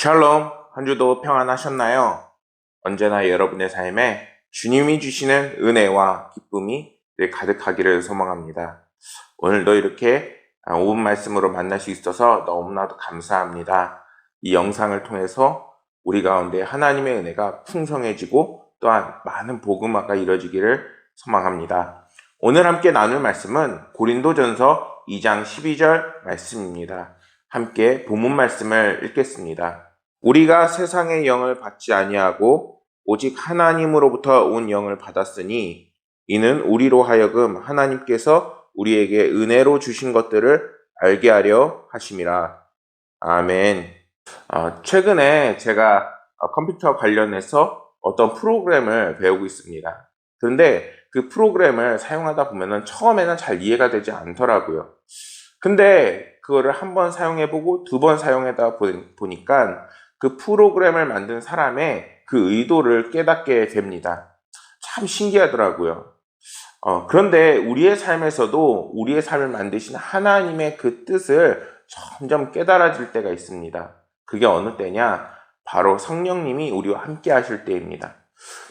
샬롬, 한 주도 평안하셨나요? 언제나 여러분의 삶에 주님이 주시는 은혜와 기쁨이 늘 가득하기를 소망합니다. 오늘도 이렇게 5분 말씀으로 만날 수 있어서 너무나도 감사합니다. 이 영상을 통해서 우리 가운데 하나님의 은혜가 풍성해지고 또한 많은 복음화가 이루어지기를 소망합니다. 오늘 함께 나눌 말씀은 고린도전서 2장 12절 말씀입니다. 함께 본문 말씀을 읽겠습니다. 우리가 세상의 영을 받지 아니하고 오직 하나님으로부터 온 영을 받았으니 이는 우리로 하여금 하나님께서 우리에게 은혜로 주신 것들을 알게 하려 하심이라. 아멘. 최근에 제가 컴퓨터 관련해서 어떤 프로그램을 배우고 있습니다. 그런데 그 프로그램을 사용하다 보면 처음에는 잘 이해가 되지 않더라고요. 근데 그거를 한 번 사용해보고 두 번 사용하다 보니까 그 프로그램을 만든 사람의 그 의도를 깨닫게 됩니다. 참 신기하더라고요. 그런데 우리의 삶에서도 우리의 삶을 만드신 하나님의 그 뜻을 점점 깨달아질 때가 있습니다. 그게 어느 때냐? 바로 성령님이 우리와 함께 하실 때입니다.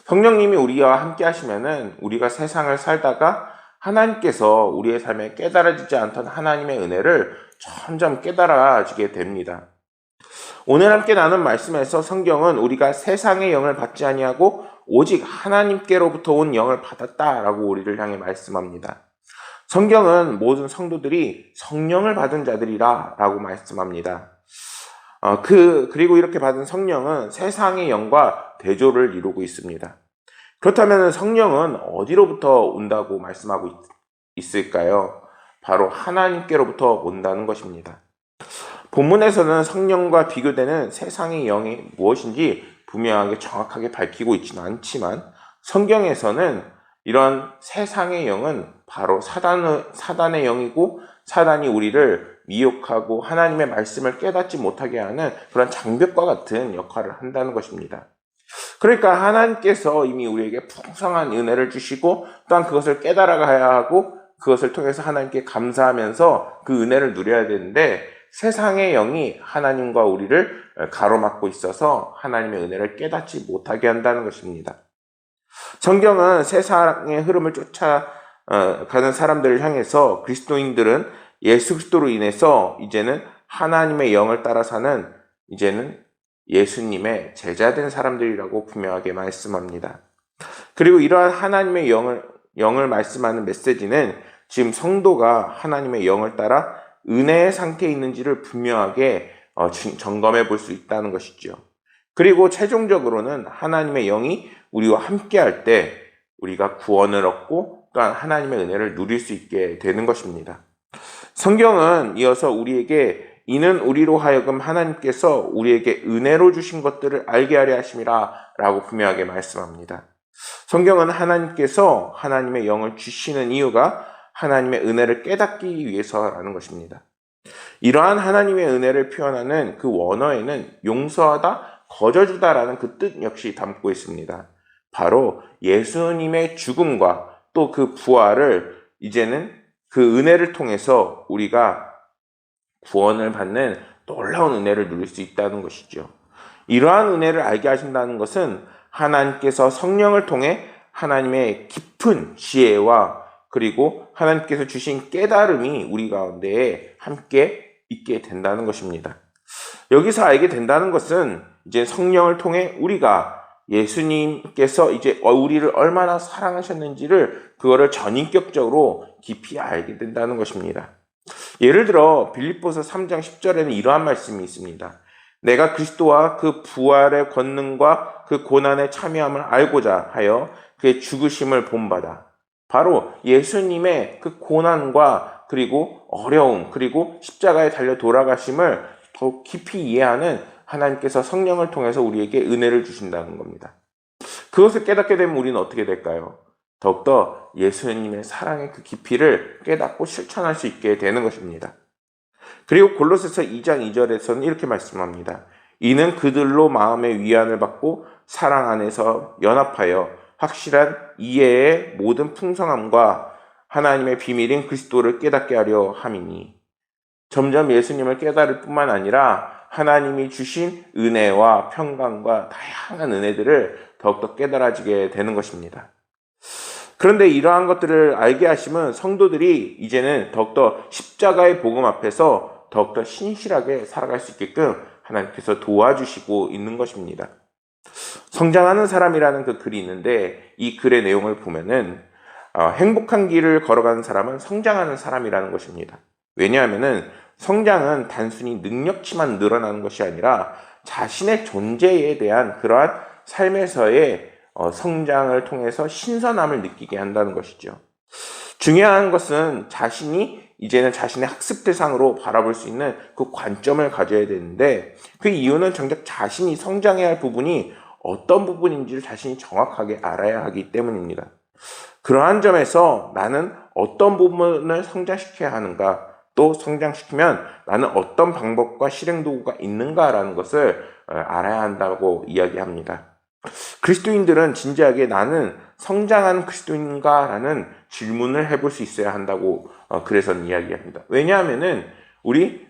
성령님이 우리와 함께 하시면은 우리가 세상을 살다가 하나님께서 우리의 삶에 깨달아지지 않던 하나님의 은혜를 점점 깨달아지게 됩니다. 오늘 함께 나눈 말씀에서 성경은 우리가 세상의 영을 받지 아니하고 오직 하나님께로부터 온 영을 받았다라고 우리를 향해 말씀합니다. 성경은 모든 성도들이 성령을 받은 자들이라 라고 말씀합니다. 그리고 이렇게 받은 성령은 세상의 영과 대조를 이루고 있습니다. 그렇다면 성령은 어디로부터 온다고 말씀하고 있을까요? 바로 하나님께로부터 온다는 것입니다. 본문에서는 성령과 비교되는 세상의 영이 무엇인지 분명하게 정확하게 밝히고 있지는 않지만 성경에서는 이런 세상의 영은 바로 사단의 영이고 사단이 우리를 미혹하고 하나님의 말씀을 깨닫지 못하게 하는 그런 장벽과 같은 역할을 한다는 것입니다. 그러니까 하나님께서 이미 우리에게 풍성한 은혜를 주시고 또한 그것을 깨달아가야 하고 그것을 통해서 하나님께 감사하면서 그 은혜를 누려야 되는데 세상의 영이 하나님과 우리를 가로막고 있어서 하나님의 은혜를 깨닫지 못하게 한다는 것입니다. 성경은 세상의 흐름을 쫓아가는 사람들을 향해서 그리스도인들은 예수 그리스도로 인해서 이제는 하나님의 영을 따라 사는 이제는 예수님의 제자된 사람들이라고 분명하게 말씀합니다. 그리고 이러한 하나님의 영을 말씀하는 메시지는 지금 성도가 하나님의 영을 따라 은혜의 상태에 있는지를 분명하게 점검해 볼 수 있다는 것이죠. 그리고 최종적으로는 하나님의 영이 우리와 함께 할 때 우리가 구원을 얻고 또한 하나님의 은혜를 누릴 수 있게 되는 것입니다. 성경은 이어서 우리에게 이는 우리로 하여금 하나님께서 우리에게 은혜로 주신 것들을 알게 하려 하심이라 라고 분명하게 말씀합니다. 성경은 하나님께서 하나님의 영을 주시는 이유가 하나님의 은혜를 깨닫기 위해서라는 것입니다. 이러한 하나님의 은혜를 표현하는 그 원어에는 용서하다, 거저주다라는 그 뜻 역시 담고 있습니다. 바로 예수님의 죽음과 또 그 부활을 이제는 그 은혜를 통해서 우리가 구원을 받는 놀라운 은혜를 누릴 수 있다는 것이죠. 이러한 은혜를 알게 하신다는 것은 하나님께서 성령을 통해 하나님의 깊은 지혜와 그리고 하나님께서 주신 깨달음이 우리 가운데에 함께 있게 된다는 것입니다. 여기서 알게 된다는 것은 이제 성령을 통해 우리가 예수님께서 이제 우리를 얼마나 사랑하셨는지를 그거를 전인격적으로 깊이 알게 된다는 것입니다. 예를 들어 빌립보서 3장 10절에는 이러한 말씀이 있습니다. 내가 그리스도와 그 부활의 권능과 그 고난의 참여함을 알고자 하여 그의 죽으심을 본받아. 바로 예수님의 그 고난과 그리고 어려움 그리고 십자가에 달려 돌아가심을 더 깊이 이해하는 하나님께서 성령을 통해서 우리에게 은혜를 주신다는 겁니다. 그것을 깨닫게 되면 우리는 어떻게 될까요? 더욱더 예수님의 사랑의 그 깊이를 깨닫고 실천할 수 있게 되는 것입니다. 그리고 골로새서 2장 2절에서는 이렇게 말씀합니다. 이는 그들로 마음의 위안을 받고 사랑 안에서 연합하여 확실한 이해의 모든 풍성함과 하나님의 비밀인 그리스도를 깨닫게 하려 함이니 점점 예수님을 깨달을 뿐만 아니라 하나님이 주신 은혜와 평강과 다양한 은혜들을 더욱더 깨달아지게 되는 것입니다. 그런데 이러한 것들을 알게 하시면 성도들이 이제는 더욱더 십자가의 복음 앞에서 더욱더 신실하게 살아갈 수 있게끔 하나님께서 도와주시고 있는 것입니다. 성장하는 사람이라는 그 글이 있는데 이 글의 내용을 보면은 행복한 길을 걸어가는 사람은 성장하는 사람이라는 것입니다. 왜냐하면은 성장은 단순히 능력치만 늘어나는 것이 아니라 자신의 존재에 대한 그러한 삶에서의 성장을 통해서 신선함을 느끼게 한다는 것이죠. 중요한 것은 자신이 이제는 자신의 학습 대상으로 바라볼 수 있는 그 관점을 가져야 되는데 그 이유는 정작 자신이 성장해야 할 부분이 어떤 부분인지를 자신이 정확하게 알아야 하기 때문입니다. 그러한 점에서 나는 어떤 부분을 성장시켜야 하는가, 또 성장시키면 나는 어떤 방법과 실행 도구가 있는가라는 것을 알아야 한다고 이야기합니다. 그리스도인들은 진지하게 나는 성장한 그리스도인가라는 질문을 해볼 수 있어야 한다고 그래서는 이야기합니다. 왜냐하면은 우리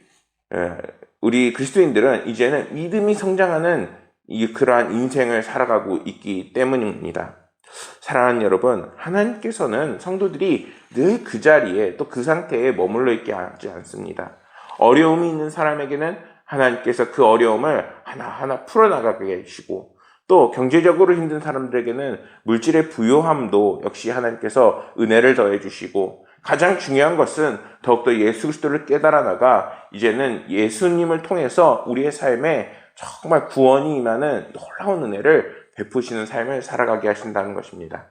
그리스도인들은 이제는 믿음이 성장하는 그러한 인생을 살아가고 있기 때문입니다. 사랑하는 여러분, 하나님께서는 성도들이 늘 그 자리에 또 그 상태에 머물러 있게 하지 않습니다. 어려움이 있는 사람에게는 하나님께서 그 어려움을 하나하나 풀어나가게 해주시고 또 경제적으로 힘든 사람들에게는 물질의 부요함도 역시 하나님께서 은혜를 더해 주시고 가장 중요한 것은 더욱더 예수 그리스도를 깨달아 나가 이제는 예수님을 통해서 우리의 삶에 정말 구원이 임하는 놀라운 은혜를 베푸시는 삶을 살아가게 하신다는 것입니다.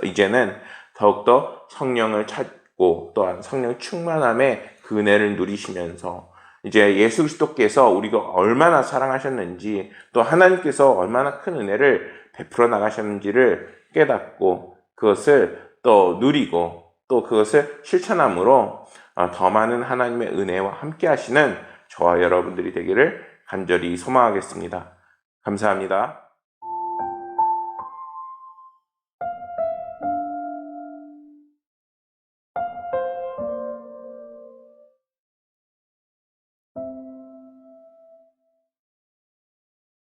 이제는 더욱더 성령을 찾고 또한 성령 충만함의 그 은혜를 누리시면서 이제 예수 그리스도께서 우리가 얼마나 사랑하셨는지 또 하나님께서 얼마나 큰 은혜를 베풀어 나가셨는지를 깨닫고 그것을 또 누리고 또 그것을 실천함으로 더 많은 하나님의 은혜와 함께 하시는 저와 여러분들이 되기를 간절히 소망하겠습니다. 감사합니다.